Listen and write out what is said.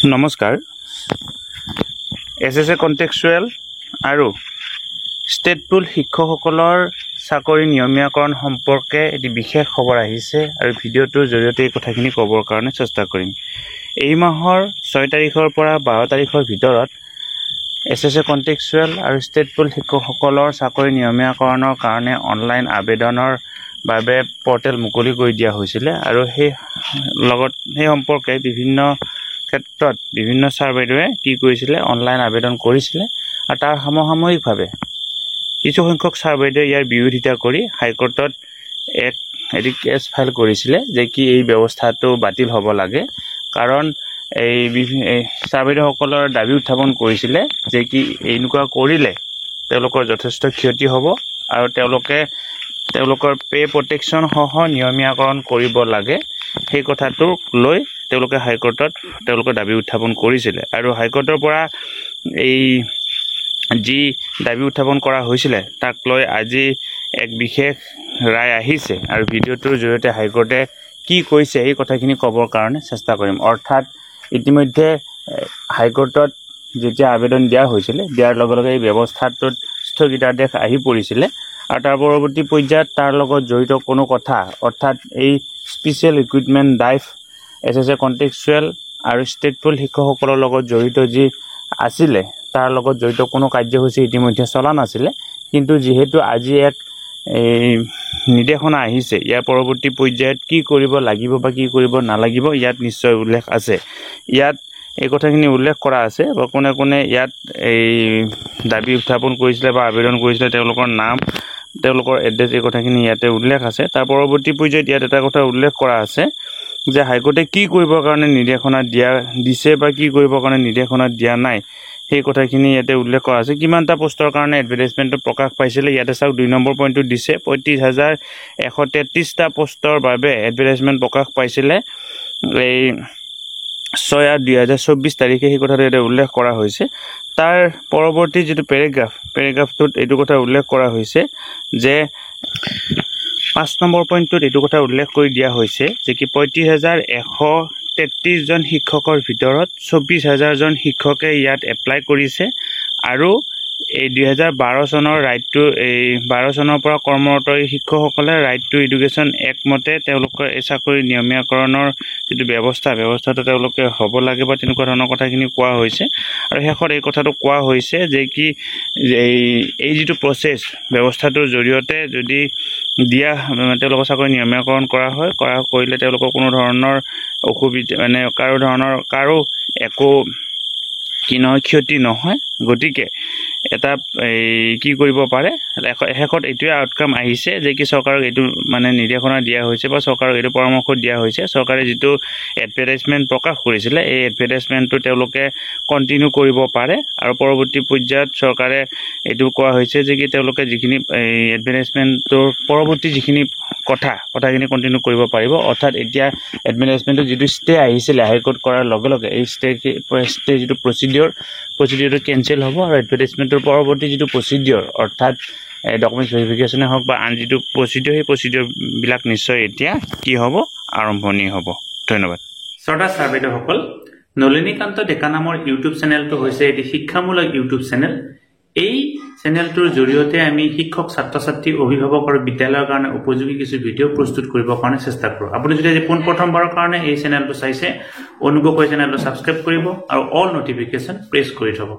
নমস্কাৰ এছএছএ কন্টেক্সচুৱেল আৰু ষ্টেট পুল শিক্ষকসকলৰ চাকৰি নিয়মীয়াকৰণ সম্পৰ্কে এটি বিশেষ খবৰ আহিছে আৰু ভিডিঅ'টোৰ জৰিয়তে এই কথাখিনি ক'বৰ কাৰণে চেষ্টা কৰিম। এই মাহৰ 6 তাৰিখৰ পৰা 12 তাৰিখৰ ভিতৰত এছএছএ কন্টেক্সচুৱেল আৰু ষ্টেট পুল শিক্ষকসকলৰ চাকৰি নিয়মীয়াকৰণৰ কাৰণে অনলাইন আবেদনৰ বাবে পৰ্টেল মুকলি কৰি দিয়া হৈছিল আৰু সেই সম্পৰ্কে বিভিন্ন ক্ষেত্ৰত বিভিন্ন ছাৰবাইদেৱে কি কৰিছিলে অনলাইন আবেদন কৰিছিলে আৰু তাৰ সমসাময়িকভাৱে কিছু সংখ্যক ছাৰবাইদেৱে ইয়াৰ বিৰোধিতা কৰি হাইকোৰ্টত এটি কেছ ফাইল কৰিছিলে যে কি এই ব্যৱস্থাটো বাতিল হ'ব লাগে, কাৰণ এই ছাৰবাইদেউসকলৰ দাবী উত্থাপন কৰিছিলে যে কি এনেকুৱা কৰিলে তেওঁলোকৰ যথেষ্ট ক্ষতি হ'ব আৰু তেওঁলোকৰ পে প্ৰটেকশ্যন সহ নিয়মীয়াকৰণ কৰিব লাগে। সেই কথাটোক লৈ তেওঁলোকে হাইকোৰ্টত তেওঁলোকৰ দাবী উত্থাপন কৰিছিলে আৰু হাইকোৰ্টৰ পৰা এই যি দাবী উত্থাপন কৰা হৈছিলে তাক লৈ আজি এক বিশেষ ৰায় আহিছে আৰু ভিডিঅ'টোৰ জৰিয়তে হাইকোৰ্টে কি কৈছে এই কথাখিনি ক'বৰ কাৰণে চেষ্টা কৰিম। অৰ্থাৎ ইতিমধ্যে হাইকোৰ্টত যেতিয়া আবেদন দিয়া হৈছিলে দিয়াৰ লগে লগে এই ব্যৱস্থাটোত স্থগিতাদেশ আহি পৰিছিলে আৰু তাৰ পৰৱৰ্তী পৰ্যায়ত তাৰ লগত জড়িত কোনো কথা অৰ্থাৎ এই স্পেচিয়েল ৰিক্ৰুইটমেণ্ট ড্ৰাইভ এছএছএ কন্টেক্সচুৱেল আৰু ষ্টেট পুল শিক্ষকসকলৰ লগত জড়িত যি আছিলে তাৰ লগত জড়িত কোনো কাৰ্যসূচী ইতিমধ্যে চলা নাছিলে, কিন্তু যিহেতু আজি এক নিৰ্দেশনা আহিছে ইয়াৰ পৰৱৰ্তী পৰ্যায়ত কি কৰিব লাগিব বা কি কৰিব নালাগিব ইয়াত নিশ্চয় উল্লেখ আছে। ইয়াত এই কথাখিনি উল্লেখ কৰা আছে বা কোনে কোনে ইয়াত এই দাবী উত্থাপন কৰিছিলে বা আবেদন কৰিছিলে তেওঁলোকৰ নাম তেওঁলোকৰ এড্ৰেছ এই কথাখিনি ইয়াতে উল্লেখ আছে। তাৰ পৰৱৰ্তী পৰ্যায়ত ইয়াত এটা কথা উল্লেখ কৰা আছে যে হাইকোৰ্টে কি কৰিবৰ কাৰণে নিৰ্দেশনা দিছে বা কি কৰিবৰ কাৰণে নিৰ্দেশনা দিয়া নাই সেই কথাখিনি ইয়াতে উল্লেখ কৰা আছে। কিমানটা পোষ্টৰ কাৰণে এডভাৰটাইজমেণ্টত প্ৰকাশ পাইছিলে ইয়াতে চাওক 2 নম্বৰ পইণ্টটো দিছে 35,133টা পোষ্টৰ বাবে এডভাৰটাইজমেণ্ট প্ৰকাশ পাইছিলে এই 6/8/2024 তাৰিখে সেই কথাটো ইয়াতে উল্লেখ কৰা হৈছে। তাৰ পৰৱৰ্তী যিটো পেৰাগ্ৰাফটোত এইটো কথা উল্লেখ কৰা হৈছে যে 5 নম্বৰ পইণ্টটোত এইটো কথা উল্লেখ কৰি দিয়া হৈছে যে কি 35,133 জন শিক্ষকৰ ভিতৰত 24,000 শিক্ষকে ইয়াত এপ্লাই কৰিছে আৰু এই 2012 চনৰ ৰাইট টু 12 চনৰ পৰা কৰ্মৰত শিক্ষকসকলে ৰাইট টু এডুকেশ্যন একমতে তেওঁলোকৰ এই চাকৰি নিয়মীয়াকৰণৰ যিটো ব্যৱস্থাটো তেওঁলোকে হ'ব লাগে বা তেনেকুৱা ধৰণৰ কথাখিনি কোৱা হৈছে আৰু শেষত এই কথাটো কোৱা হৈছে যে কি এই যিটো প্ৰচেছ ব্যৱস্থাটোৰ জৰিয়তে যদি তেওঁলোকৰ চাকৰি নিয়মীয়াকৰণ কৰিলে তেওঁলোকৰ কোনো ধৰণৰ অসুবিধা কাৰো একো ক্ষতি নহয়। গতিকে এটা কি কৰিব পাৰে শেষত এইটোৱে আউটকাম আহিছে যে কি চৰকাৰক এইটো নিৰ্দেশনা দিয়া হৈছে বা চৰকাৰক এইটো পৰামৰ্শ দিয়া হৈছে চৰকাৰে যিটো এডভাৰটাইজমেণ্ট প্ৰকাশ কৰিছিলে এই এডভাৰটাইজমেণ্টটো তেওঁলোকে কণ্টিনিউ কৰিব পাৰে আৰু পৰৱৰ্তী পৰ্যায়ত চৰকাৰে এইটো কোৱা হৈছে যে কি তেওঁলোকে যিখিনি এডভাৰটাইজমেণ্টৰ পৰৱৰ্তী যিখিনি কথাখিনি কণ্টিনিউ কৰিব পাৰিব। অৰ্থাৎ এতিয়া এডভাৰটাইজমেণ্টৰ যিটো ষ্টে আহিছিলে হাইকোৰ্ট কৰাৰ লগে লগে এই ষ্টে যিটো প্ৰচিডিঅ'টো কেঞ্চেল হ'ব আৰু এডভাৰটাইজমেণ্টৰ পৰৱৰ্তী যিটো প্ৰচিডিঅ'ৰ অৰ্থাৎ ডকুমেণ্টছ ভেৰিফিকেশ্যনে হওক বা আন যিটো প্ৰচিডিঅ'ৰ সেই প্ৰচিডিঅ'বিলাক নিশ্চয় এতিয়া কি হ'ব আৰম্ভণি হ'ব। ধন্যবাদ। শ্ৰদ্ধা ছাৰবাইদেউসকল, নলিনীকান্ত ডেকা নামৰ ইউটিউব চেনেলটো হৈছে এটি শিক্ষামূলক ইউটিউব চেনেল। এই চেনেলটোৰ জৰিয়তে আমি শিক্ষক ছাত্ৰ ছাত্ৰী অভিভাৱক আৰু বিদ্যালয়ৰ কাৰণে উপযোগী কিছু ভিডিঅ' প্ৰস্তুত কৰিবৰ কাৰণে চেষ্টা কৰোঁ। আপুনি যদি আজি পোনপ্ৰথমবাৰৰ কাৰণে এই চেনেলটো চাইছে অনুগ্ৰহ কৰি চেনেলটো ছাবস্ক্ৰাইব কৰিব আৰু অল নটিফিকেশ্যন প্ৰেছ কৰি থ'ব।